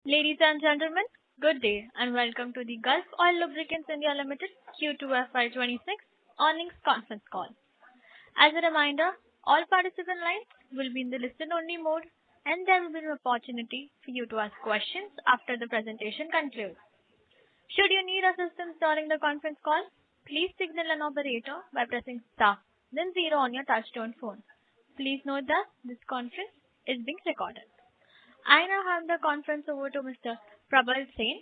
Ladies and gentlemen, good day and welcome to the Gulf Oil Lubricants India Limited Q2 FY26 earnings conference call. As a reminder, all participant lines will be in the listen-only mode, and there will be an opportunity for you to ask questions after the presentation concludes. Should you need assistance during the conference call, please signal an operator by pressing star, then zero on your touch-tone phone. Please note that this conference is being recorded. I now hand the conference over to Mr. Prabal Sen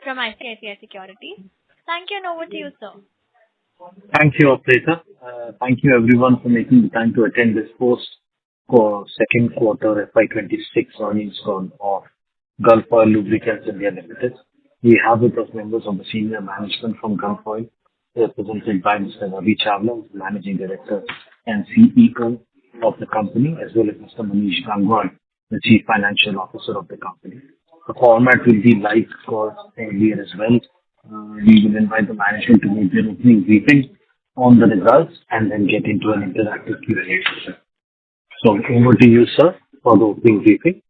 from ICICI Securities. Thank you and over to you, sir. Thank you, operator. Thank you everyone for making the time to attend this post for second quarter FY26 earnings call of Gulf Oil Lubricants India Limited. We have with us members of the senior management from Gulf Oil, represented by Mr. Ravi Chawla, Managing Director and CEO of the company, as well as Mr. Manish Gangwal, the Chief Financial Officer of the company. The format will be like for earlier as well. We will invite the management to make their opening briefing on the results and then get into an interactive Q&A session. So over to you, sir, for the opening briefing.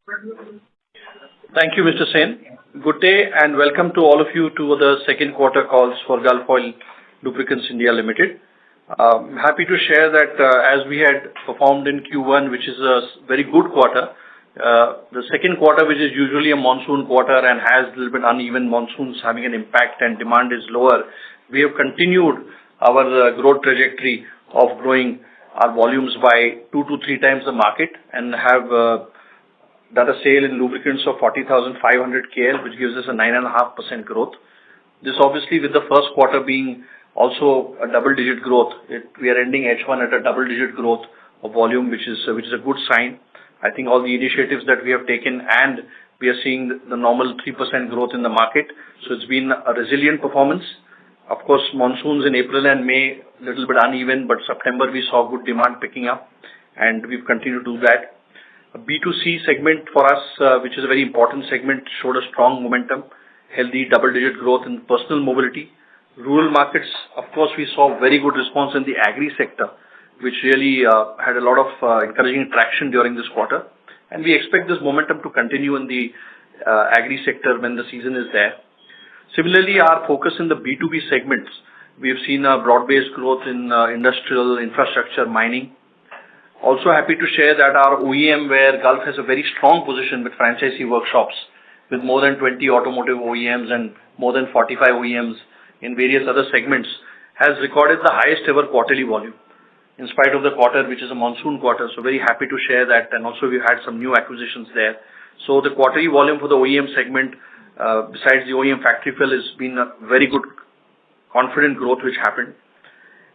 Thank you, Mr. Sen. Good day and welcome to all of you to the second quarter calls for Gulf Oil Lubricants India Limited. Happy to share that as we had performed in Q1, which is a very good quarter, the second quarter, which is usually a monsoon quarter and has a little bit uneven monsoons having an impact and demand is lower, we have continued our growth trajectory of growing our volumes by 2 to 3 times the market and have done a sale in lubricants of 40,500 KL, which gives us a 9.5% growth. This obviously with the first quarter being also a double-digit growth. We are ending H1 at a double-digit growth of volume, which is a good sign. I think all the initiatives that we have taken and we are seeing the normal 3% growth in the market. So it's been a resilient performance. Of course, monsoons in April and May, a little bit uneven, but September we saw good demand picking up and we've continued to do that. A B2C segment for us, which is a very important segment, showed a strong momentum, healthy double-digit growth in personal mobility. Rural markets, of course, we saw very good response in the agri sector, which really had a lot of encouraging traction during this quarter. And we expect this momentum to continue in the agri sector when the season is there. Similarly, our focus in the B2B segments, we have seen a broad-based growth in industrial, infrastructure, mining. Also happy to share that our OEM, where Gulf has a very strong position with franchisee workshops, with more than 20 automotive OEMs and more than 45 OEMs in various other segments, has recorded the highest ever quarterly volume, in spite of the quarter, which is a monsoon quarter. So very happy to share that. And also we've had some new acquisitions there. So the quarterly volume for the OEM segment, besides the OEM factory fill, has been a very good, confident growth which happened.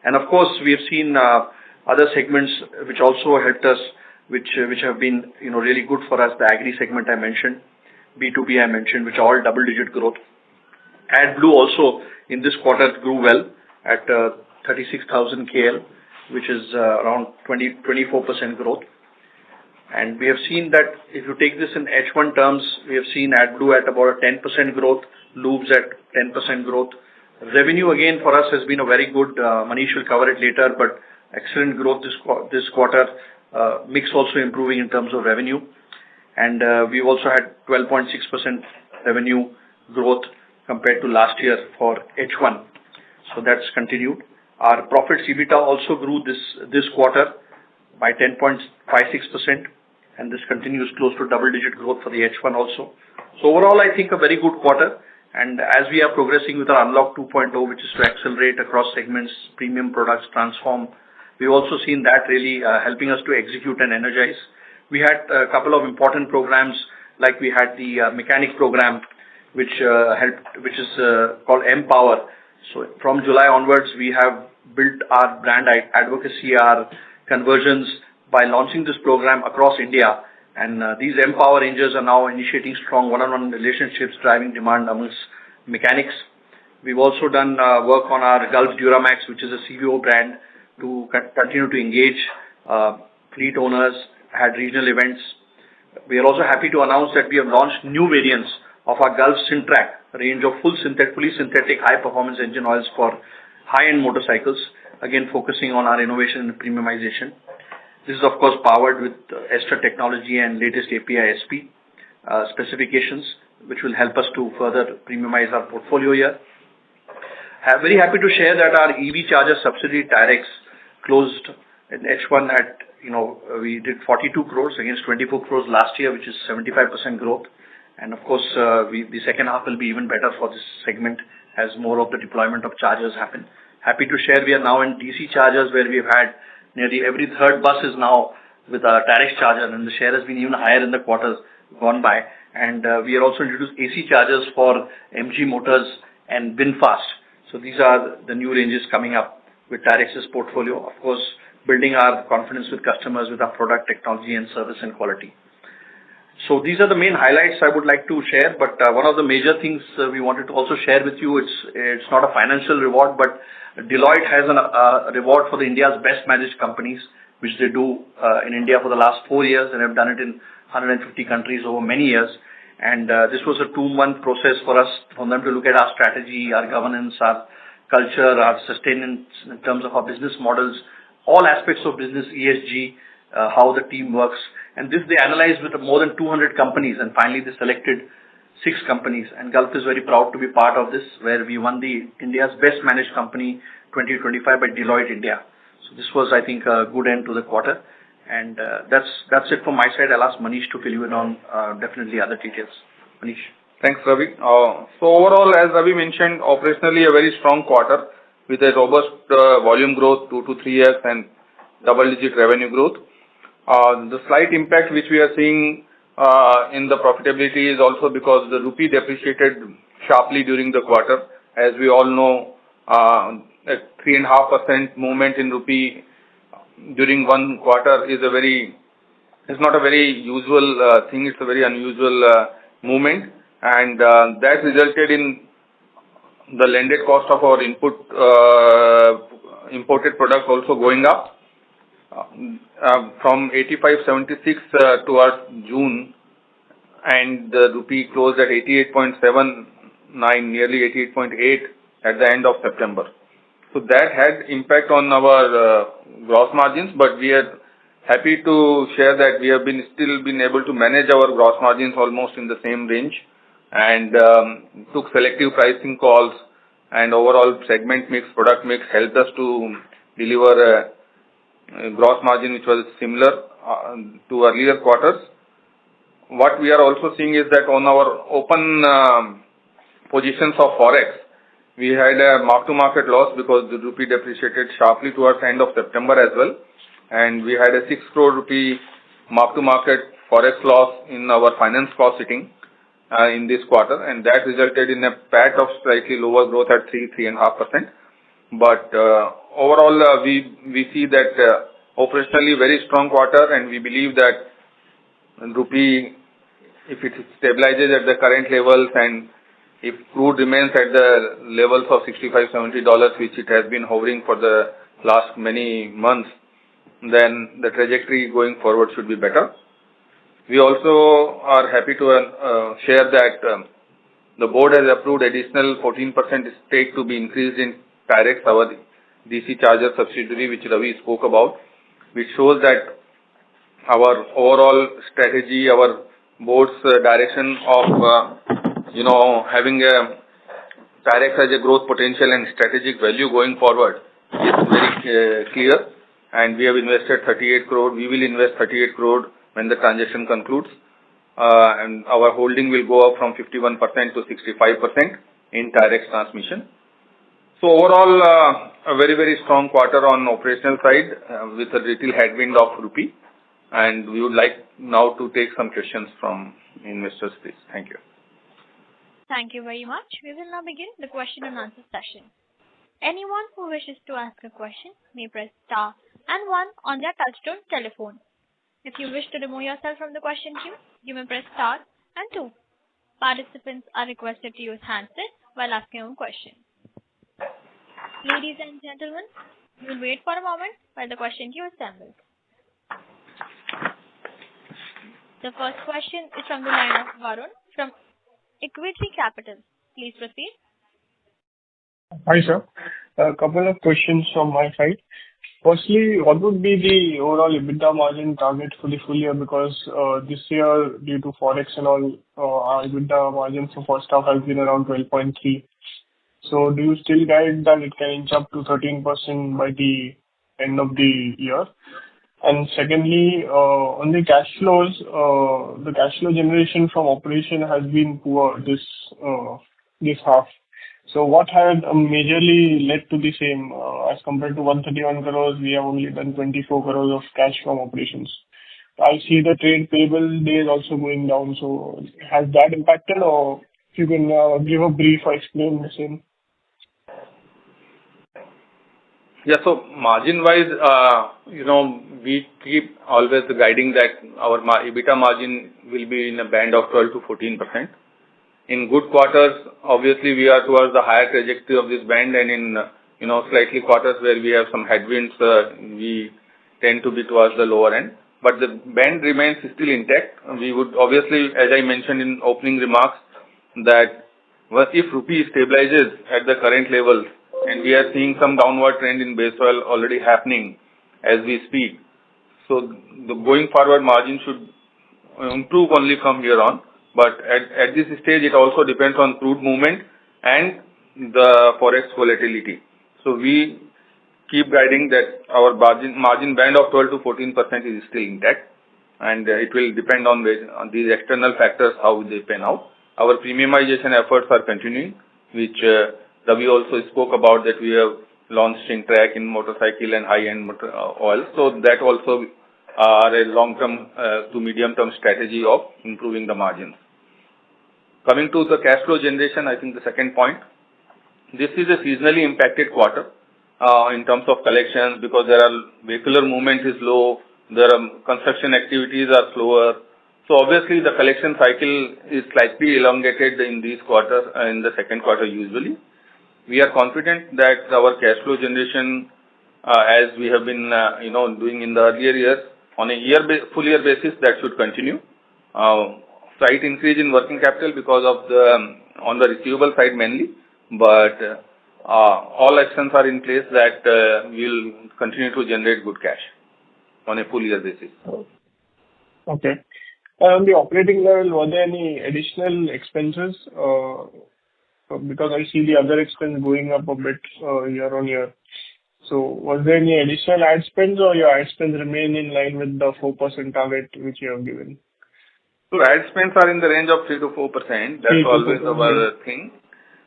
And of course, we have seen other segments which also helped us, which have been really good for us. The agri segment I mentioned, B2B I mentioned, which are all double-digit growth. AdBlue also in this quarter grew well at 36,000 KL, which is around 24% growth. And we have seen that if you take this in H1 terms, we have seen AdBlue at about a 10% growth, Lubes at 10% growth. Revenue again for us has been a very good, Manish will cover it later, but excellent growth this quarter, mix also improving in terms of revenue. And we've also had 12.6% revenue growth compared to last year for H1. So that's continued. Our profits EBITDA also grew this quarter by 10.56%, and this continues close to double-digit growth for the H1 also. So overall, I think a very good quarter. And as we are progressing with our Unlock 2.0, which is to accelerate across segments, premium products, transform, we've also seen that really helping us to execute and energize. We had a couple of important programs, like we had the mechanic program, which is called Empower. So from July onwards, we have built our brand advocacy, our conversions by launching this program across India. And these Empower Rangers are now initiating strong one-on-one relationships, driving demand amongst mechanics. We've also done work on our Gulf Duramax, which is a CVO brand, to continue to engage fleet owners, had regional events. We are also happy to announce that we have launched new variants of our Gulf Syntrack, a range of fully synthetic high-performance engine oils for high-end motorcycles, again focusing on our innovation and premiumization. This is of course powered with Ester technology and latest API SP specifications. which will help us to further premiumize our portfolio here. I'm very happy to share that our EV charger subsidiary, Tyrex, closed in H1 at, we did 42 crores against 24 crores last year, which is 75% growth. And of course, the second half will be even better for this segment as more of the deployment of chargers happen. Happy to share we are now in DC chargers, where we've had nearly every third bus is now with a Tyrex charger, and the share has been even higher in the quarters gone by. And we are also introduced AC chargers for MG Motors and VinFast. So these are the new ranges coming up with Tyrex's portfolio. Of course, building our confidence with customers with our product technology and service and quality. So these are the main highlights I would like to share. But one of the major things we wanted to also share with you, it's not a financial reward, but Deloitte has a reward for the India's best managed companies, which they do in India for the last 4 years, and have done it in 150 countries over many years. And this was a 2-month process for them to look at our strategy, our governance, our culture, our sustenance in terms of our business models, all aspects of business, ESG, how the team works. And this they analyzed with more than 200 companies, and finally they selected 6 companies. And Gulf is very proud to be part of this, where we won the India's Best Managed Company 2025 by Deloitte India. So this was, I think, a good end to the quarter. And that's it from my side. I'll ask Manish to fill you in on definitely other details. Manish. Thanks, Ravi. So overall, as Ravi mentioned, operationally a very strong quarter with a robust volume growth 2 to 3x and double-digit revenue growth. The slight impact which we are seeing in the profitability is also because the rupee depreciated sharply during the quarter. As we all know, a 3.5% movement in rupee during one quarter is not a very usual thing. It's a very unusual movement, and that resulted in the landed cost of our imported products also going up from 85.76 towards June, and the rupee closed at 88.79, nearly 88.8 at the end of September. So that had impact on our gross margins, but we are happy to share that we have still been able to manage our gross margins almost in the same range, and took selective pricing calls, and overall segment mix, product mix helped us to deliver a gross margin which was similar to earlier quarters. What we are also seeing is that on our open positions of Forex, we had a mark-to-market loss because the rupee depreciated sharply towards the end of September as well. And we had a 6 crore rupee mark-to-market Forex loss in our finance cost sitting in this quarter. And that resulted in a PAT of slightly lower growth at 3.5%. But overall, we see that operationally very strong quarter, and we believe that rupee, if it stabilizes at the current levels and if crude remains at the levels of $65-70, which it has been hovering for the last many months, then the trajectory going forward should be better. We also are happy to share that the board has approved additional 14% stake to be increased in Tyrex, our DC charger subsidiary, which Ravi spoke about, which shows that our overall strategy, our board's direction of having a Tyrex as a growth potential and strategic value going forward is very clear. And we have invested 38 crore. We will invest 38 crore when the transaction concludes. And our holding will go up from 51% to 65% in Tyrex Transmission. So overall, a very, very strong quarter on operational side with a little headwind of rupee. And we would like now to take some questions from investors, please. Thank you. Thank you very much. We will now begin the question and answer session. Anyone who wishes to ask a question may press star and 1 on their touchtone telephone. If you wish to remove yourself from the question queue, you may press star and 2. Participants are requested to use handsets while asking a question. Ladies and gentlemen, we will wait for a moment while the question queue assembles. The first question is from the line of Varun from Equity Capital. Please proceed. Hi, sir. A couple of questions from my side. Firstly, what would be the overall EBITDA margin target for the full year? Because this year, due to Forex and all, our EBITDA margin for first half has been around 12.3. So do you still guide that it can inch up to 13% by the end of the year? And secondly, on the cash flows, the cash flow generation from operation has been poor this half. So what had majorly led to the same? As compared to 131 crores, we have only done 24 crores of cash from operations. I see the trade payable days also going down. So has that impacted, or if you can give a brief or explain the same? Yeah, so margin-wise, we keep always guiding that our EBITDA margin will be in a band of 12 to 14%. In good quarters, obviously, we are towards the higher trajectory of this band, and in slightly quarters where we have some headwinds, we tend to be towards the lower end. But the band remains still intact. We would obviously, as I mentioned in opening remarks, that if rupee stabilizes at the current levels, and we are seeing some downward trend in base oil already happening as we speak, so the going forward margin should improve only from here on. But at this stage, it also depends on crude movement and the forex volatility. So we keep guiding that our margin band of 12 to 14% is still intact, and it will depend on these external factors, how they pan out. Our premiumization efforts are continuing, which Ravi also spoke about, that we have launched in track in motorcycle and high-end oil. So that also are a long-term to medium-term strategy of improving the margins. Coming to the cash flow generation, I think the second point, this is a seasonally impacted quarter in terms of collections, because there are vehicular movement is low, there are construction activities are slower. So obviously the collection cycle is slightly elongated in these quarters, in the second quarter usually. We are confident that our cash flow generation, as we have been doing in the earlier years, on a full year basis, that should continue. Slight increase in working capital because of on the receivable side mainly, but all actions are in place that will continue to generate good cash on a full year basis. Okay. On the operating level, were there any additional expenses? Because I see the other expense going up a bit year on year. So was there any additional ad spends, or your ad spends remain in line with the 4% target which you have given? So ad spends are in the range of 3 to 4%. That's always our thing.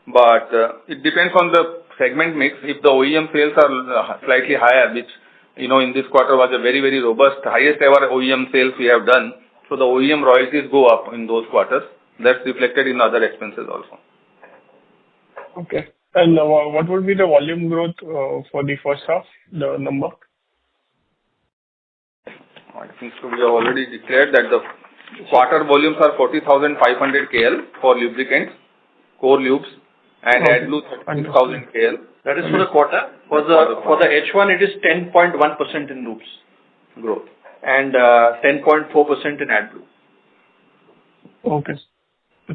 But it depends on the segment mix. If the OEM sales are slightly higher, which in this quarter was a very, very robust, highest ever OEM sales we have done, so the OEM royalties go up in those quarters. That's reflected in other expenses also. Okay. And what would be the volume growth for the first half, the number? I think so. We have already declared that the quarter volumes are 40,500 KL for lubricants, core lubes, and AdBlue 36,000 KL. That is for the quarter. For the H1, it is 10.1% in lubes growth and 10.4% in AdBlue. Okay.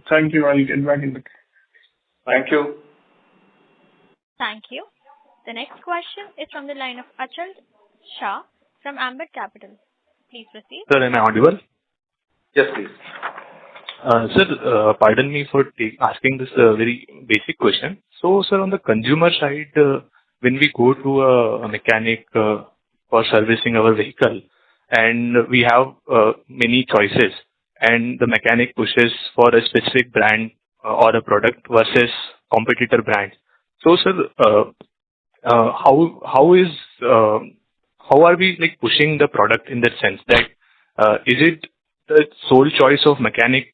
Thank you. I'll get back in the. Thank you. Thank you. The next question is from the line of Achal Shah from Ambit Capital. Please proceed. Sir, am I audible? Yes, please. Sir, pardon me for asking this very basic question. So, sir, on the consumer side, when we go to a mechanic for servicing our vehicle, and we have many choices, and the mechanic pushes for a specific brand or a product versus competitor brand. So, sir, how are we like pushing the product in that sense? That is it the sole choice of mechanic,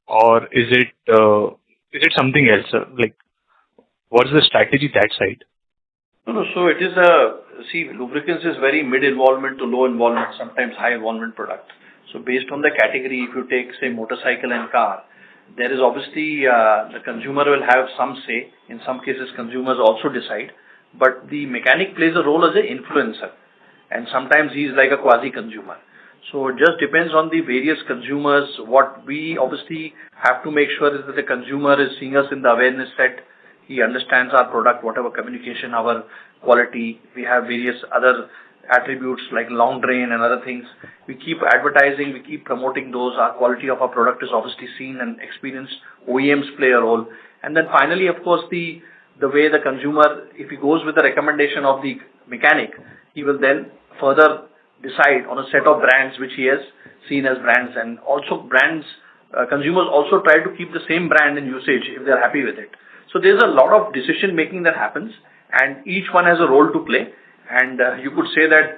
or is it something else? Like, what's the strategy that side? No. So it is lubricants is very mid-involvement to low involvement, sometimes high involvement product. So based on the category, if you take, say, motorcycle and car, there is obviously the consumer will have some say. In some cases, consumers also decide. But the mechanic plays a role as an influencer. And sometimes he is like a quasi-consumer. So it just depends on the various consumers. What we obviously have to make sure is that the consumer is seeing us in the awareness set. He understands our product, whatever communication, our quality. We have various other attributes like long drain and other things. We keep advertising, we keep promoting those. Our quality of our product is obviously seen and experienced. OEMs play a role. And then finally, of course, the way the consumer, if he goes with the recommendation of the mechanic, he will then further decide on a set of brands which he has seen as brands. And also brands, consumers also try to keep the same brand in usage if they're happy with it. So there's a lot of decision making that happens, and each one has a role to play. And you could say that,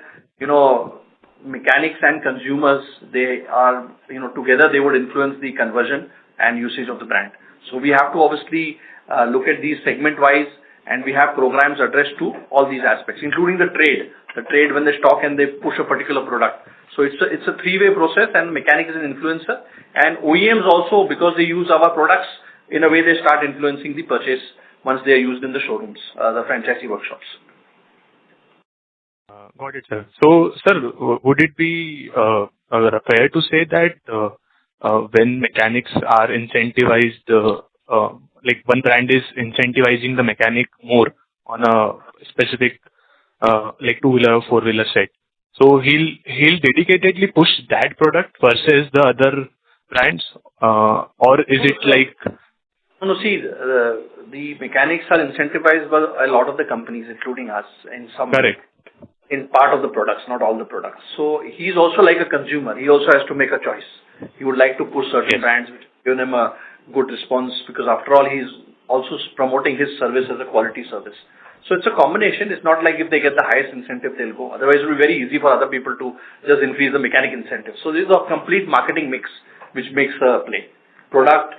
mechanics and consumers, they are, together they would influence the conversion and usage of the brand. So we have to obviously look at these segment-wise, and we have programs addressed to all these aspects, including the trade. The trade, when they stock and they push a particular product. So it's a three-way process, and mechanic is an influencer. And OEMs also, because they use our products, in a way they start influencing the purchase once they are used in the showrooms, the franchisee workshops. Got it, sir. So, sir, would it be fair to say that when mechanics are incentivized, like one brand is incentivizing the mechanic more on a specific like two-wheeler or four-wheeler set, so he'll dedicatedly push that product versus the other brands, or is it like? No, see, the mechanics are incentivized by a lot of the companies, including us, in some. Correct. In part of the products, not all the products. So he's also like a consumer. He also has to make a choice. He would like to push certain brands which give him a good response, because after all, he's also promoting his service as a quality service. So it's a combination. It's not like if they get the highest incentive, they'll go. Otherwise, it will be very easy for other people to just increase the mechanic incentive. So this is a complete marketing mix which makes a play. Product,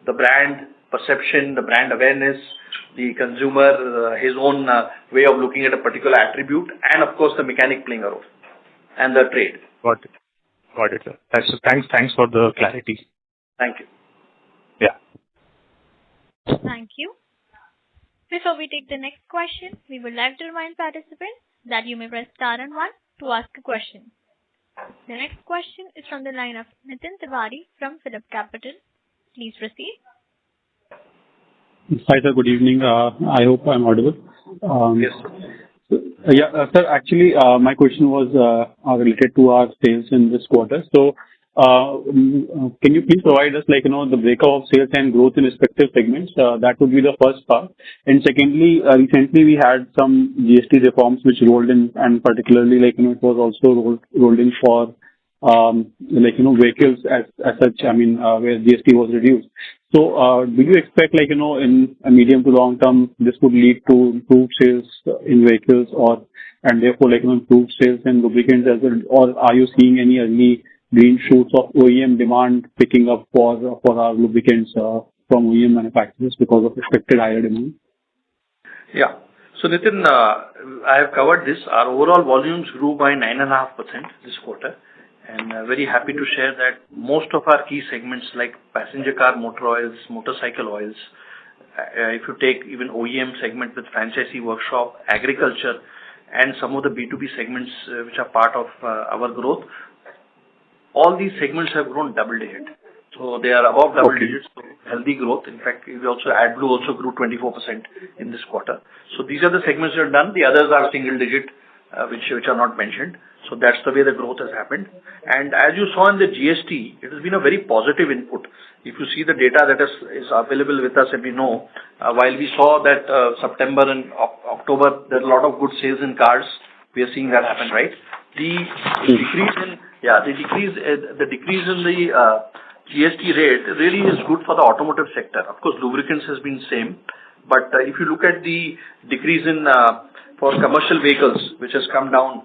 the brand perception, the brand awareness, the consumer, his own way of looking at a particular attribute, and of course the mechanic playing a role, and the trade. Got it, sir. Thanks for the clarity. Thank you. Yeah. Thank you. Before we take the next question, we would like to remind participants that you may press star and 1 to ask a question. The next question is from the line of Nitin Tiwari from Phillip Capital. Please proceed. Hi, sir. Good evening. I hope I'm audible. Yes. Sir, actually, my question was related to our sales in this quarter. So, can you please provide us, the breakup of sales and growth in respective segments? That would be the first part. And secondly, recently we had some GST reforms which rolled in, and particularly, it was also rolled in for, vehicles as such, where GST was reduced. So, do you expect, in a medium to long term, this would lead to improved sales in vehicles, and therefore, improved sales in lubricants as well? Or are you seeing any early green shoots of OEM demand picking up for our lubricants from OEM manufacturers because of expected higher demand? Yeah. So, Nitin, I have covered this. Our overall volumes grew by 9.5% this quarter. And very happy to share that most of our key segments like passenger car motor oils, motorcycle oils, if you take even OEM segment with franchisee workshop, agriculture, and some of the B2B segments which are part of our growth, all these segments have grown double digit. So they are above double digits, so healthy growth. In fact, we also AdBlue also grew 24% in this quarter. So these are the segments that are done. The others are single digit, which are not mentioned. So that's the way the growth has happened. And as you saw in the GST, it has been a very positive input. If you see the data that is available with us, and we know, while we saw that September and October, there are a lot of good sales in cars, we are seeing that happen, right? The decrease in the GST rate really is good for the automotive sector. Of course, lubricants has been same, but if you look at the decrease in for commercial vehicles, which has come down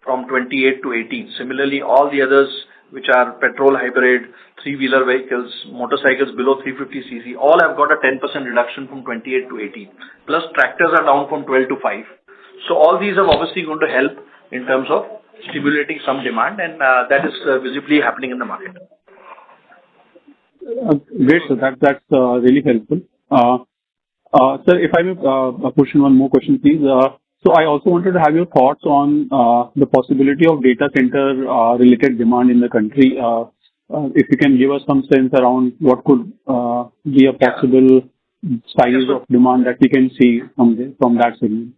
from 28 to 18. Similarly, all the others, which are petrol hybrid, three-wheeler vehicles, motorcycles below 350 cc, all have got a 10% reduction from 28 to 18. Plus, tractors are down from 12 to 5. So all these are obviously going to help in terms of stimulating some demand, and that is visibly happening in the market. Great, so that's really helpful. Sir, if I may push in one more question, please. So I also wanted to have your thoughts on the possibility of data center related demand in the country. If you can give us some sense around what could be a possible size of demand that we can see from that segment?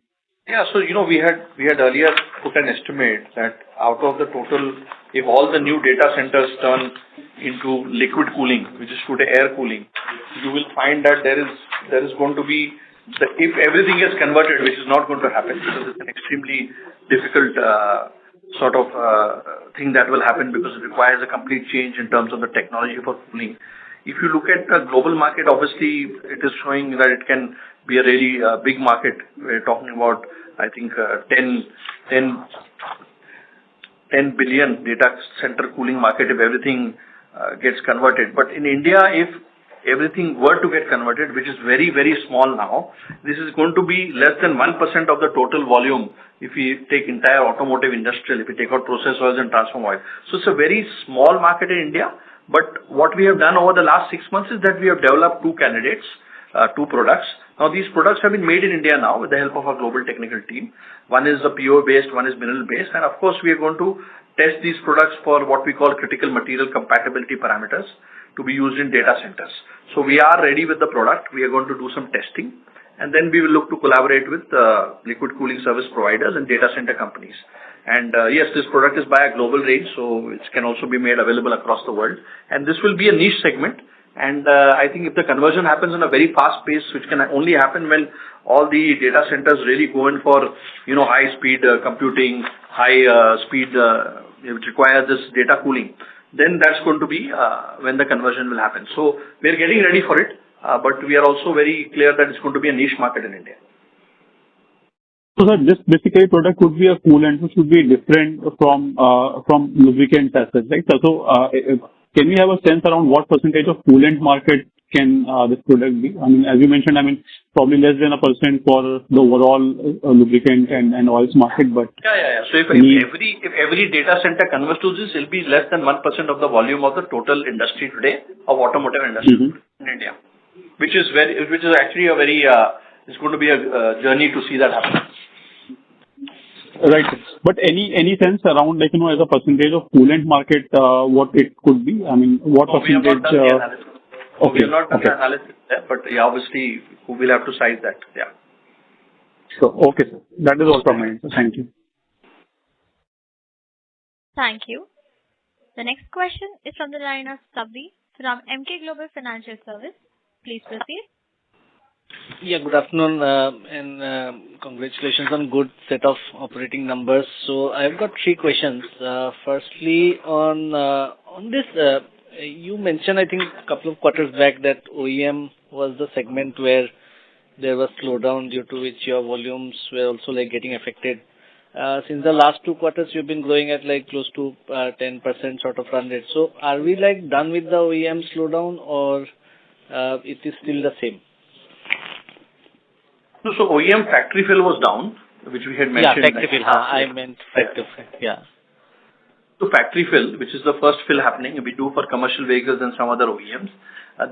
Yeah. So, we had earlier put an estimate that out of the total, if all the new data centers turn into liquid cooling, which is today air cooling, you will find that there is going to be, if everything is converted, which is not going to happen because it's an extremely difficult thing that will happen because it requires a complete change in terms of the technology for cooling. If you look at the global market, obviously it is showing that it can be a really big market. We're talking about, I think, 10 billion data center cooling market if everything gets converted. But in India, if everything were to get converted, which is very, very small now, this is going to be less than 1% of the total volume if we take entire automotive industrial, if we take out process oils and transform oil. So it's a very small market in India. But what we have done over the last 6 months is that we have developed two candidates, two products. Now, these products have been made in India now with the help of our global technical team. One is a PO-based, one is mineral-based. And of course, we are going to test these products for what we call critical material compatibility parameters to be used in data centers. So we are ready with the product. We are going to do some testing. And then we will look to collaborate with liquid cooling service providers and data center companies. And yes, this product is by a global range, so it can also be made available across the world. And this will be a niche segment. And I think if the conversion happens in a very fast pace, which can only happen when all the data centers really go in for, high speed computing, high speed, which requires this data cooling, then that's going to be when the conversion will happen. So we're getting ready for it, but we are also very clear that it's going to be a niche market in India. So sir, this basically product could be a coolant which would be different from lubricants as such, right? So can we have a sense around what percentage of coolant market can this product be? I mean, as you mentioned, probably less than 1% for the overall lubricant and oils market, but yeah. So if every data center converts to this, it'll be less than 1% of the volume of the total industry today of automotive industry in India, which is actually a very it's going to be a journey to see that happen. Right. But any sense around, as a percentage of coolant market, what it could be? I mean, what percentage? We have not done the analysis there, but yeah, obviously, we will have to size that. Yeah. So, okay, sir. That is all from my end. Thank you. Thank you. The next question is from the line of Sabri from Emkay Global Financial Service. Please proceed. Yeah, good afternoon, and congratulations on good set of operating numbers. So I've got three questions. Firstly, on this, you mentioned, I think, a couple of quarters back that OEM was the segment where there was slowdown due to which your volumes were also getting affected. Since the last 2 quarters, you've been growing at close to 10% sort of run rate. So are we done with the OEM slowdown, or it is still the same? So OEM factory fill was down, which we had mentioned. Yeah, factory fill. I meant factory fill. Yeah. So factory fill, which is the first fill happening, we do for commercial vehicles and some other OEMs.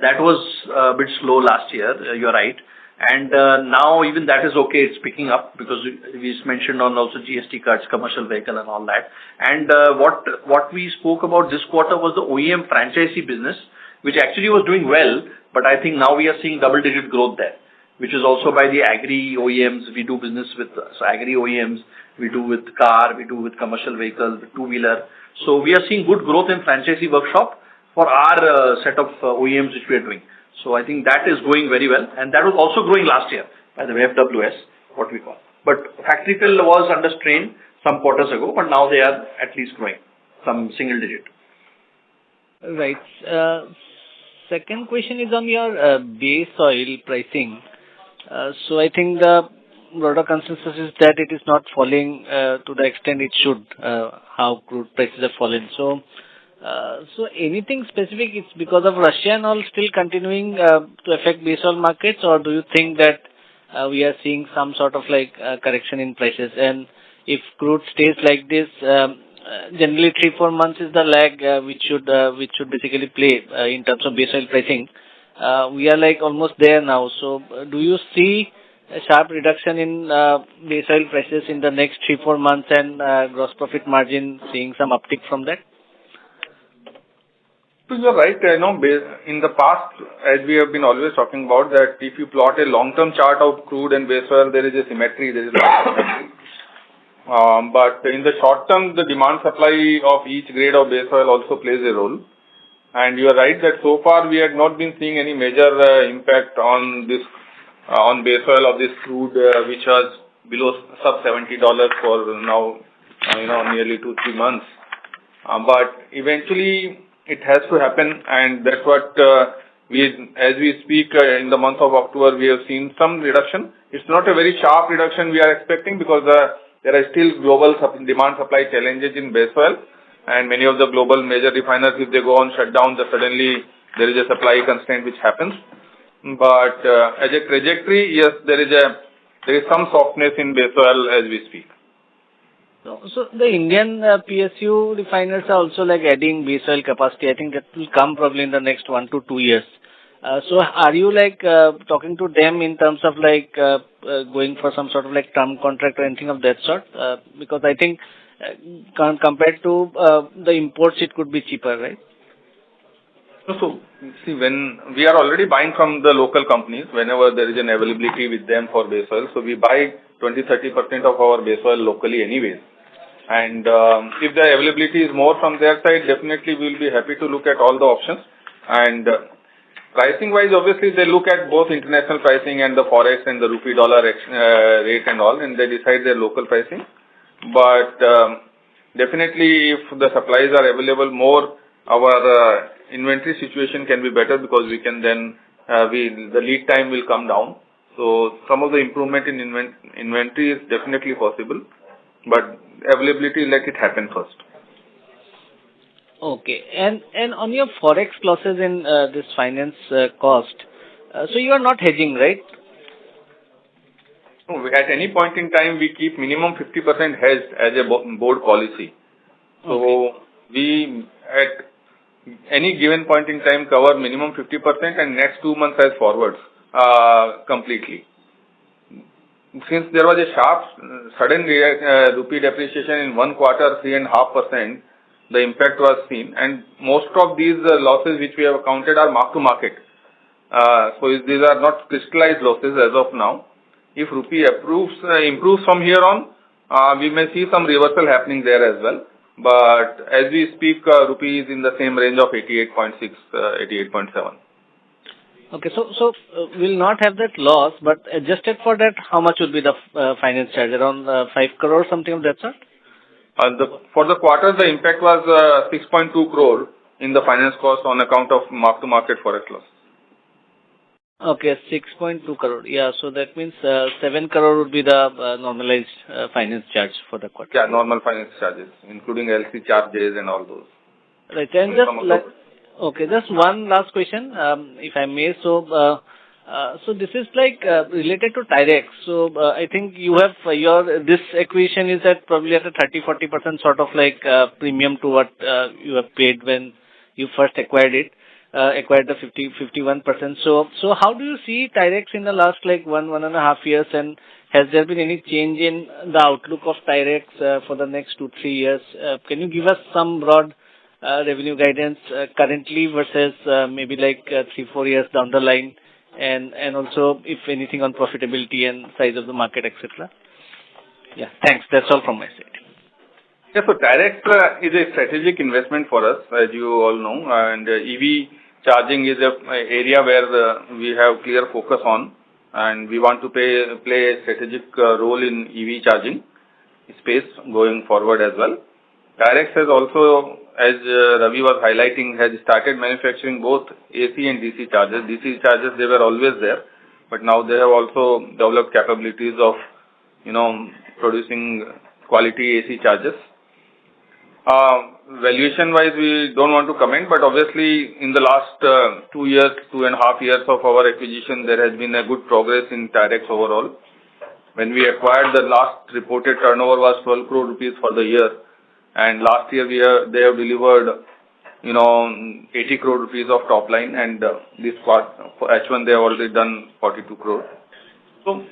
That was a bit slow last year. You're right. And now even that is okay. It's picking up because we mentioned on also GST cuts, commercial vehicle and all that. And what we spoke about this quarter was the OEM franchisee business, which actually was doing well. But I think now we are seeing double-digit growth there, which is also by the agri OEMs. We do business with agri OEMs. We do with car. We do with commercial vehicles, two-wheeler. So we are seeing good growth in franchisee workshop for our set of OEMs which we are doing. So I think that is going very well. And that was also growing last year by the way, FWS, what we call. But factory fill was under strain some quarters ago, but now they are at least growing some single digit. Right. Second question is on your base oil pricing. So I think the broader consensus is that it is not falling to the extent it should, how crude prices have fallen. So anything specific, it's because of Russia and all still continuing to affect base oil markets, or do you think that we are seeing some sort of correction in prices? And if crude stays like this, generally 3-4 months is the lag which should basically play in terms of base oil pricing. We are almost there now. So do you see a sharp reduction in base oil prices in the next 3-4 months and gross profit margin seeing some uptick from that? So you're right. In the past, as we have been always talking about, that if you plot a long-term chart of crude and base oil, there is a symmetry, there is a lot of symmetry. But in the short term, the demand supply of each grade of base oil also plays a role. And you are right that so far we have not been seeing any major impact on this on base oil of this crude, which was below sub $70 for now, nearly 2-3 months. But eventually it has to happen, and that's what as we speak in the month of October, we have seen some reduction. It's not a very sharp reduction we are expecting because there are still global demand supply challenges in base oil, and many of the global major refiners, if they go on shutdown, suddenly there is a supply constraint which happens. But as a trajectory, yes, there is some softness in base oil as we speak. So the Indian PSU refiners are also like adding base oil capacity. I think that will come probably in the next 1 to 2 years. So are you talking to them in terms of going for some sort of term contract or anything of that sort? Because I think compared to the imports, it could be cheaper, right? So see, when we are already buying from the local companies, whenever there is an availability with them for base oil, so we buy 20-30% of our base oil locally anyways. And if the availability is more from their side, definitely we will be happy to look at all the options. And pricing wise, obviously they look at both international pricing and the forex and the rupee dollar rate and all, and they decide their local pricing. But definitely if the supplies are available more, our inventory situation can be better because we can then the lead time will come down. So some of the improvement in inventory is definitely possible, but availability, let it happen first. Okay. And on your forex losses in this finance cost, so you are not hedging, right? No, at any point in time, we keep minimum 50% hedged as a board policy. So okay. We at any given point in time cover minimum 50% and next 2 months as forwards completely. Since there was a sharp sudden rupee depreciation in 1 quarter, 3.5%, the impact was seen, and most of these losses which we have accounted are mark to market. So these are not crystallized losses as of now. If rupee improves from here on, we may see some reversal happening there as well. But as we speak, rupee is in the same range of 88.6, 88.7. Okay, so we'll not have that loss, but adjusted for that, how much would be the finance charge? Around 5 crore, something of that sort? For the quarter, the impact was 6.2 crore in the finance cost on account of mark-to-market forex loss. Okay, 6.2 crore. Yeah, so that means 7 crore would be the normalized finance charge for the quarter. Yeah, normal finance charges, including LC charges and all those. Right, and just one last question, if I may. So this is related to Tyrex. So I think you have this acquisition is at probably at a 30-40% sort of premium to what you have paid when you first acquired the 51%. So how do you see Tyrex in the last 1.5 years, and has there been any change in the outlook of Tyrex for the next 2-3 years? Can you give us some broad revenue guidance currently versus maybe 3-4 years down the line, and also if anything on profitability and size of the market, etc. Yeah, thanks. That's all from my side. Yeah, so Tyrex is a strategic investment for us, as you all know, and EV charging is an area where we have clear focus on, and we want to play a strategic role in EV charging space going forward as well. Tyrex has also, as Ravi was highlighting, has started manufacturing both AC and DC chargers. DC chargers, they were always there, but now they have also developed capabilities of, producing quality AC chargers. Valuation-wise, we don't want to comment, but obviously in the last 2.5 years of our acquisition, there has been a good progress in Tyrex overall. When we acquired, the last reported turnover was 12 crore rupees for the year, and last year they have delivered 80 crore rupees of top line, and this part for H1 they have already done 42 crore. So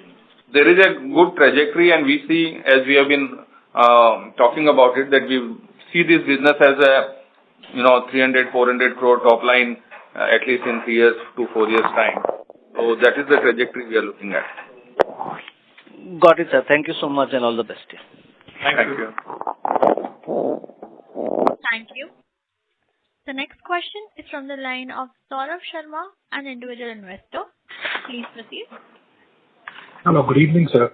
there is a good trajectory, and we see, as we have been talking about it, that we see this business as a 300, 400 crore top line at least in 3 years to 4 years time. So that is the trajectory we are looking at. Got it, sir. Thank you so much and all the best. Thank you. Thank you. The next question is from the line of Saurabh Sharma, an individual investor. Please proceed. Hello, good evening, sir.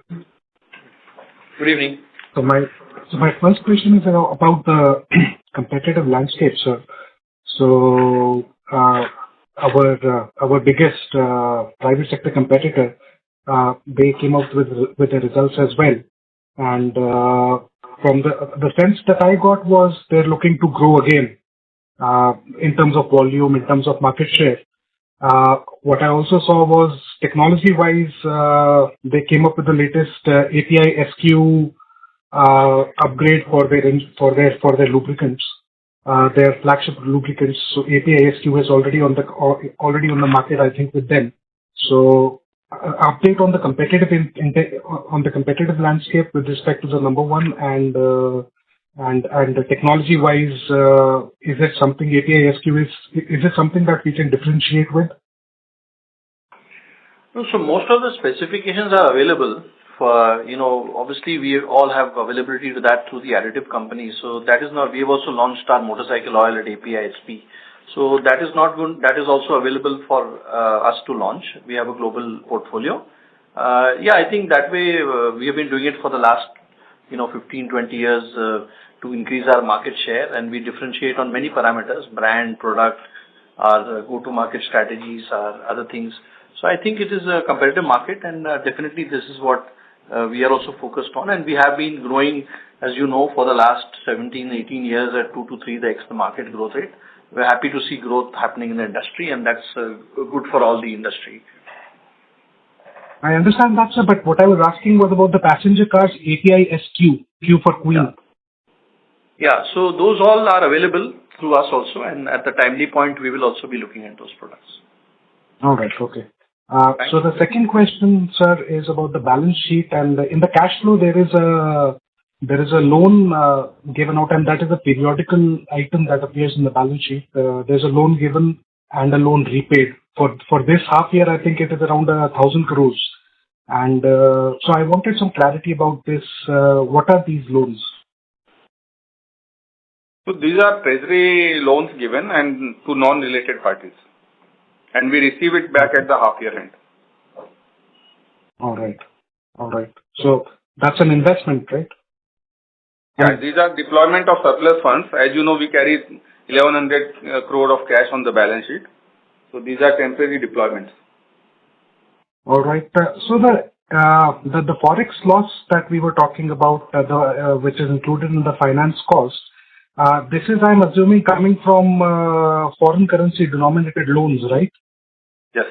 Good evening. So my first question is about the competitive landscape, sir. So our biggest private sector competitor, they came out with the results as well, and from the sense that I got was they're looking to grow again in terms of volume, in terms of market share. What I also saw was technology-wise, they came up with the latest API SQ upgrade for their lubricants, their flagship lubricants. So API SQ is already on the market, I think, with them. So update on the competitive landscape with respect to the number one and the technology-wise, is it something API SQ is it something that we can differentiate with? No, so most of the specifications are available for, obviously we all have availability to that through the additive company. So that is not, we have also launched our motorcycle oil at API SP. So that is not good. That is also available for us to launch. We have a global portfolio. I think that way we have been doing it for the last 15, 20 years to increase our market share, and we differentiate on many parameters: brand, product, our go-to-market strategies, our other things. So I think it is a competitive market, and definitely this is what we are also focused on, and we have been growing, as you know, for the last 17, 18 years at 2 to 3x the market growth rate. We're happy to see growth happening in the industry, and that's good for all the industry. I understand that, sir, but what I was asking was about the passenger cars API SQ, Q for Queen. Yeah, so those all are available through us also, and at the timely point, we will also be looking at those products. All right, okay. So the second question, sir, is about the balance sheet, and in the cash flow there is a loan given out, and that is a periodical item that appears in the balance sheet. There's a loan given and a loan repaid. For this half year, I think it is around 1,000 crores. And so I wanted some clarity about this. What are these loans? So these are treasury loans given and to non-related parties, and we receive it back at the half year end. All right. So that's an investment, right? Yeah, these are deployment of surplus funds. As you know, we carry 1,100 crore of cash on the balance sheet. So these are temporary deployments. All right. So the forex loss that we were talking about, which is included in the finance cost, this is, I'm assuming, coming from foreign currency denominated loans, right? Yes.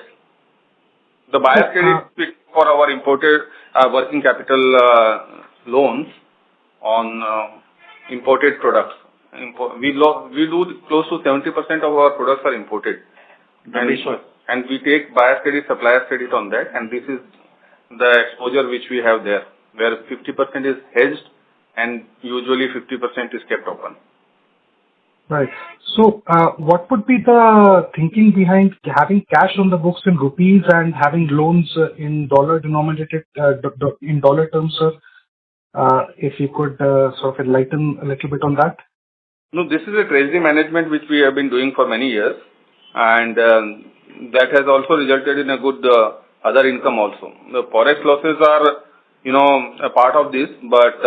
The buyer credit for our imported working capital loans on imported products. We do close to 70% of our products are imported. And we take buyer credit, supplier credit on that, and this is the exposure which we have there, where 50% is hedged and usually 50% is kept open. Right. So, what would be the thinking behind having cash on the books in rupees and having loans in dollar denominated in dollar terms, sir? If you could sort of enlighten a little bit on that. No, this is a treasury management which we have been doing for many years, and that has also resulted in a good other income also. The forex losses are a part of this, but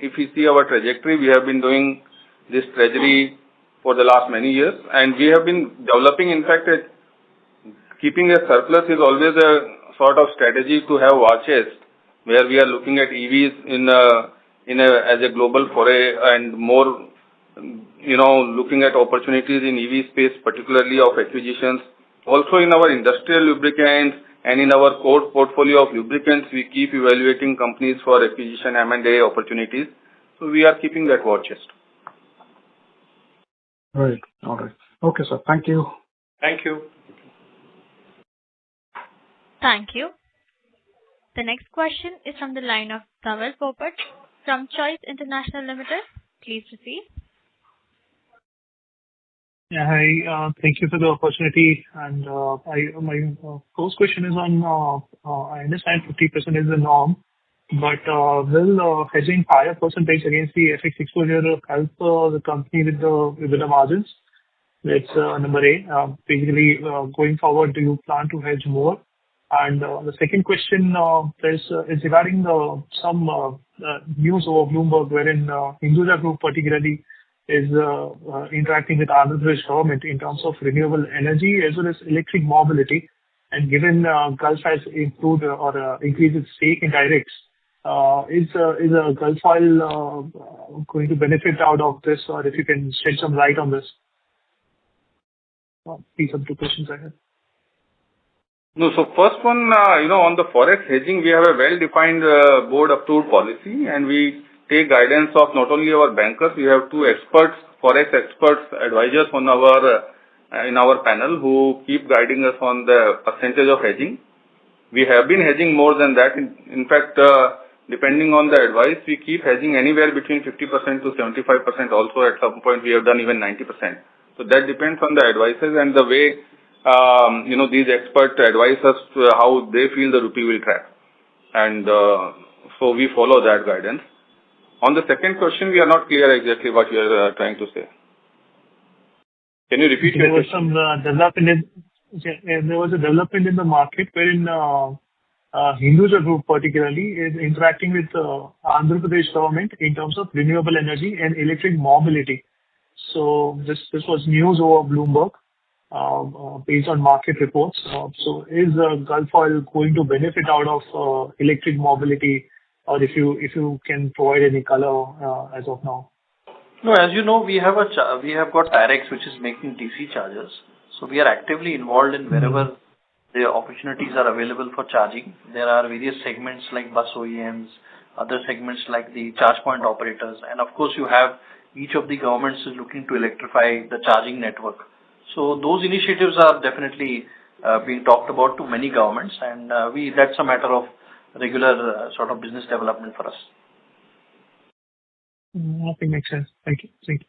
if you see our trajectory, we have been doing this treasury for the last many years, and we have been developing. In fact, keeping a surplus is always a sort of strategy to have war chest, where we are looking at EVs as a global foray and more, looking at opportunities in EV space, particularly of acquisitions. Also in our industrial lubricants and in our core portfolio of lubricants, we keep evaluating companies for acquisition M&A opportunities. So we are keeping that war chest. Right. All right. Okay, sir. Thank you. Thank you. Thank you. The next question is from the line of Dhaval Popat from Choice International Limited. Please proceed. Yeah, hi. Thank you for the opportunity. And my first question is on, I understand 50% is the norm, but will hedging higher percentage against the FX exposure help the company with the margins? That's number A. Basically, going forward, do you plan to hedge more? And the second question is regarding some news over Bloomberg, wherein Hinduja Group particularly is interacting with Andhra Pradesh government in terms of renewable energy as well as electric mobility. And given Gulf has improved or increased its stake in directs, is Gulf Oil going to benefit out of this, or if you can shed some light on this? These are the two questions I have. No, so first one, on the forex hedging, we have a well-defined board-approved policy, and we take guidance of not only our bankers, we have two experts, forex experts, advisors in our panel who keep guiding us on the percentage of hedging. We have been hedging more than that. In fact, depending on the advice, we keep hedging anywhere between 50% to 75%. Also, at some point, we have done even 90%. So that depends on the advices and the way, these experts advise us to how they feel the rupee will track. And so we follow that guidance. On the second question, we are not clear exactly what you are trying to say. Can you repeat your question? There was a development in the market wherein Hinduja Group particularly is interacting with Andhra Pradesh government in terms of renewable energy and electric mobility. So this was news over Bloomberg based on market reports. So is Gulf Oil going to benefit out of electric mobility, or if you can provide any color as of now? No, as you know, we have got Directs which is making DC chargers. So we are actively involved in wherever the opportunities are available for charging. There are various segments like bus OEMs, other segments like the charge point operators, and of course you have each of the governments is looking to electrify the charging network. So those initiatives are definitely being talked about to many governments, and that's a matter of regular sort of business development for us. Nothing makes sense. Thank you. Thank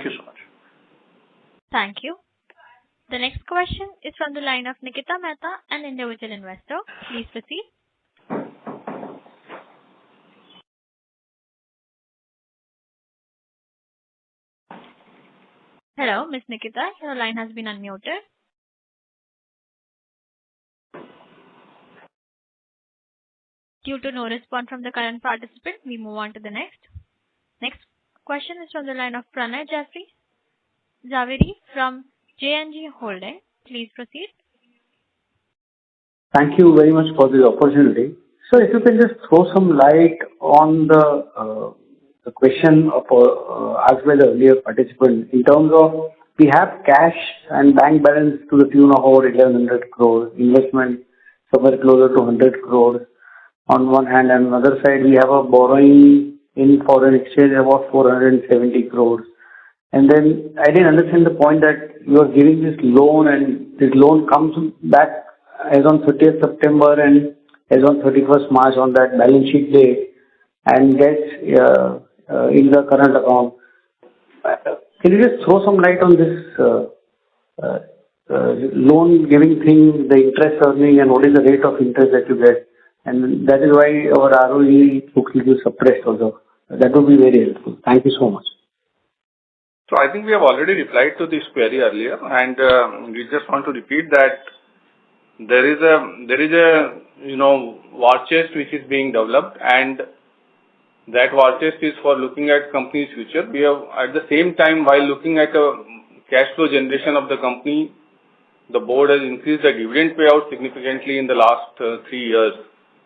you so much. Thank you. The next question is from the line of Nikita Mehta, an individual investor. Please proceed. Hello, Ms. Nikita. Your line has been unmuted. Due to no response from the current participant, we move on to the next. Next question is from the line of Pranay Javeri from JNG Holding. Please proceed. Thank you very much for the opportunity. So if you can just throw some light on the question of asked by the earlier participant in terms of we have cash and bank balance to the tune of over 1,100 crores, investment somewhere closer to 100 crores on one hand, and on the other side we have a borrowing in foreign exchange about 470 crores. And then I didn't understand the point that you are giving this loan, and this loan comes back as on 30th September and as on 31st March on that balance sheet day and gets in the current account. Can you just throw some light on this loan giving thing, the interest earning, and what is the rate of interest that you get? And that is why our ROE looks a little suppressed also. That would be very helpful. Thank you so much. So I think we have already replied to this query earlier, and we just want to repeat that there is a war chest which is being developed, and that war chest is for looking at company's future. We have at the same time, while looking at the cash flow generation of the company, the board has increased the dividend payout significantly in the last 3 years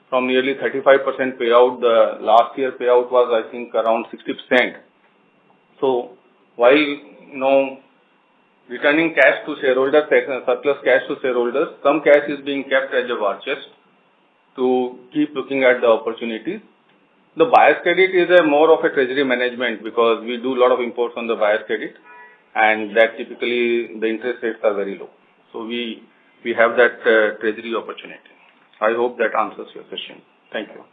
from nearly 35% payout. The last year payout was, I think, around 60%. So while returning cash to shareholders, surplus cash to shareholders, some cash is being kept as a war chest to keep looking at the opportunities. The buyer's credit is more of a treasury management because we do a lot of imports on the buyer's credit, and that typically the interest rates are very low. So we have that treasury opportunity. I hope that answers your question. Thank you.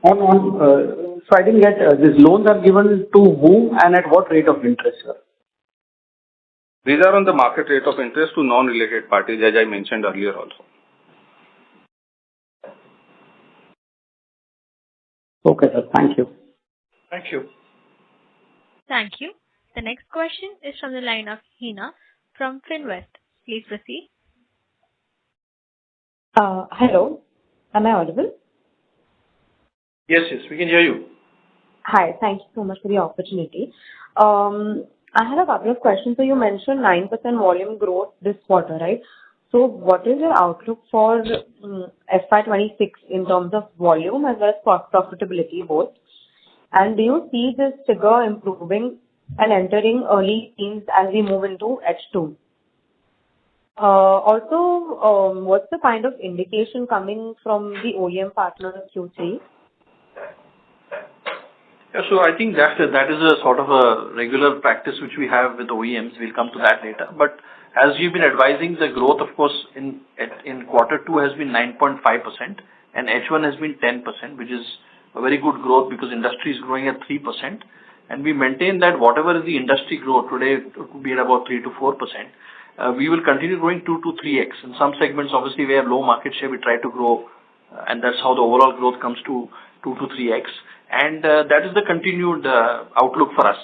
So I didn't get these loans are given to whom and at what rate of interest, sir? These are on the market rate of interest to non-related parties, as I mentioned earlier also. Okay, sir. Thank you. Thank you. Thank you. The next question is from the line of Hina from Finvest. Please proceed. Hello. Am I audible? Yes, we can hear you. Hi. Thank you so much for the opportunity. I had a couple of questions. So you mentioned 9% volume growth this quarter, right? So what is your outlook for FY26 in terms of volume as well as profitability both? And do you see this figure improving and entering early teens as we move into H2? Also, what's the kind of indication coming from the OEM partners Q3? Yeah, so I think that is a sort of a regular practice which we have with OEMs. We'll come to that later. But as you've been advising, the growth, of course, in quarter 2 has been 9.5% and H1 has been 10%, which is a very good growth because industry is growing at 3%. And we maintain that whatever is the industry growth today, it could be at about 3 to 4%. We will continue growing 2 to 3x. In some segments, obviously, we have low market share. We try to grow, and that's how the overall growth comes to 2 to 3x. And that is the continued outlook for us,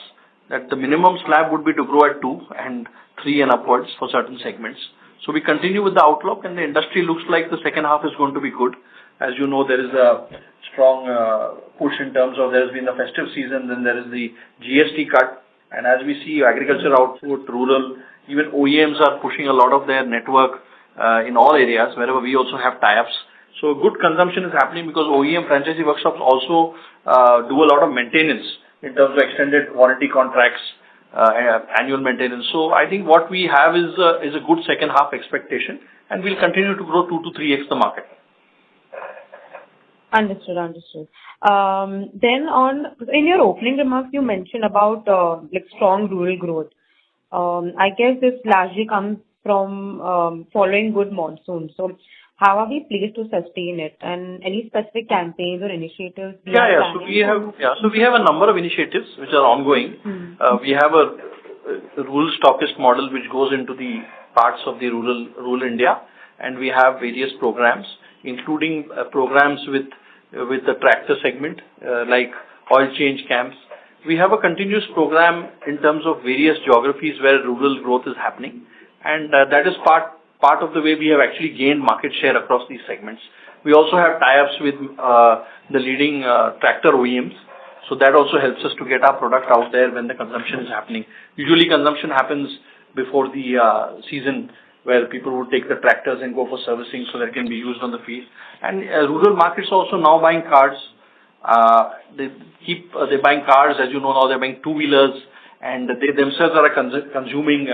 that the minimum slab would be to grow at 2 and 3 and upwards for certain segments. So we continue with the outlook, and the industry looks like the second half is going to be good. As you know, there is a strong push in terms of there has been the festive season, then there is the GST cut. And as we see agriculture output, rural, even OEMs are pushing a lot of their network in all areas, wherever we also have tie-ups. So good consumption is happening because OEM franchisee workshops also do a lot of maintenance in terms of extended warranty contracts, annual maintenance. So I think what we have is a good second half expectation, and we'll continue to grow 2 to 3x the market. Understood. Then in your opening remarks, you mentioned about strong rural growth. I guess this largely comes from following good monsoon. So how are we placed to sustain it? And any specific campaigns or initiatives? So we have a number of initiatives which are ongoing. We have a rural stockist model which goes into the parts of the rural India, and we have various programs, including programs with the tractor segment, like oil change camps. We have a continuous program in terms of various geographies where rural growth is happening, and that is part of the way we have actually gained market share across these segments. We also have tie-ups with the leading tractor OEMs, so that also helps us to get our product out there when the consumption is happening. Usually consumption happens before the season, where people would take the tractors and go for servicing so that it can be used on the field. And rural markets also now buying cars. They're buying cars, as you know now, they're buying two-wheelers, and they themselves are a consuming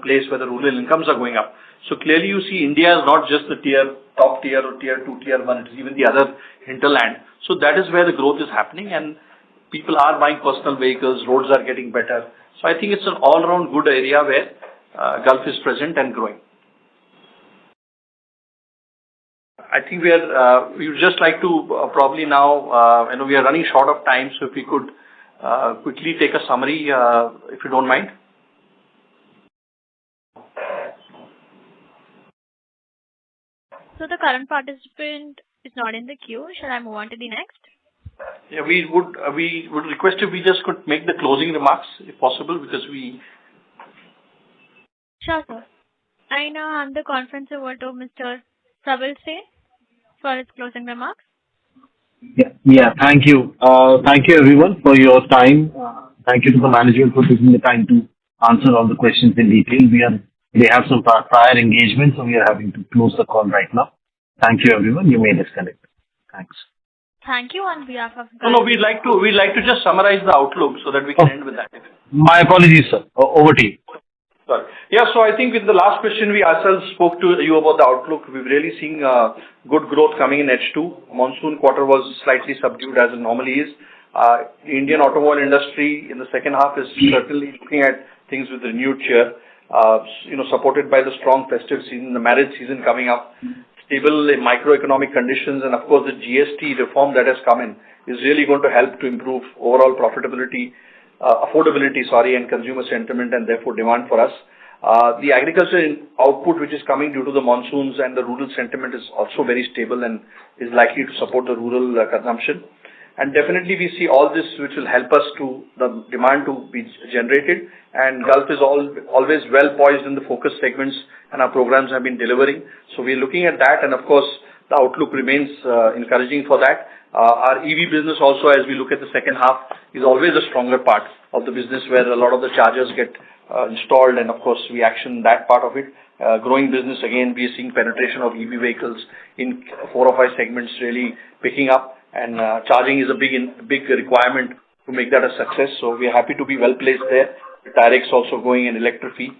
place where the rural incomes are going up. So clearly you see India is not just the top tier or tier 2, tier 1, it is even the other hinterland. So that is where the growth is happening, and people are buying personal vehicles, roads are getting better. So I think it's an all-round good area where Gulf is present and growing. I think we would just like to probably now, we are running short of time, so if we could quickly take a summary, if you don't mind. So the current participant is not in the queue. Shall I move on to the next? Yeah, we would request if we just could make the closing remarks, if possible, because we... Sure, sir. I now hand the conference over to Mr. Prabil Sen for his closing remarks. Yeah. Thank you. Thank you everyone for your time. Thank you to the management for taking the time to answer all the questions in detail. They have some prior engagement, so we are having to close the call right now. Thank you everyone. You may disconnect. Thanks. Thank you on behalf of... No, we'd like to just summarize the outlook so that we can end with that. My apologies, sir. Over to you. Sorry. Yeah, so I think with the last question, we ourselves spoke to you about the outlook. We've really seen good growth coming in H2. Monsoon quarter was slightly subdued as it normally is. The Indian automobile industry in the second half is certainly looking at things with renewed cheer, supported by the strong festive season, the marriage season coming up, stable microeconomic conditions, and of course the GST reform that has come in is really going to help to improve overall affordability, and consumer sentiment, and therefore demand for us. The agriculture output, which is coming due to the monsoons and the rural sentiment, is also very stable and is likely to support the rural consumption. And definitely we see all this which will help us to the demand to be generated, and Gulf is always well poised in the focus segments, and our programs have been delivering. So we're looking at that, and of course the outlook remains encouraging for that. Our EV business also, as we look at the second half, is always a stronger part of the business where a lot of the chargers get installed, and of course we action that part of it. Growing business, again, we are seeing penetration of EV vehicles in 4 or 5 segments really picking up, and charging is a big requirement to make that a success. So we are happy to be well placed there. Directs also going in electricity,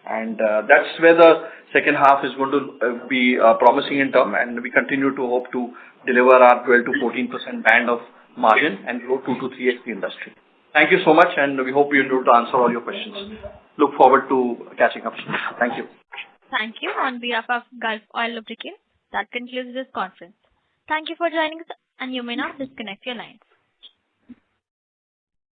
and that's where the second half is going to be promising in term, and we continue to hope to deliver our 12 to 14% band of margin and grow 2 to 3x the industry. Thank you so much, and we hope we are able to answer all your questions. Look forward to catching up soon. Thank you. Thank you. On behalf of Gulf Oil Lubricants, that concludes this conference. Thank you for joining us, and you may now disconnect your lines.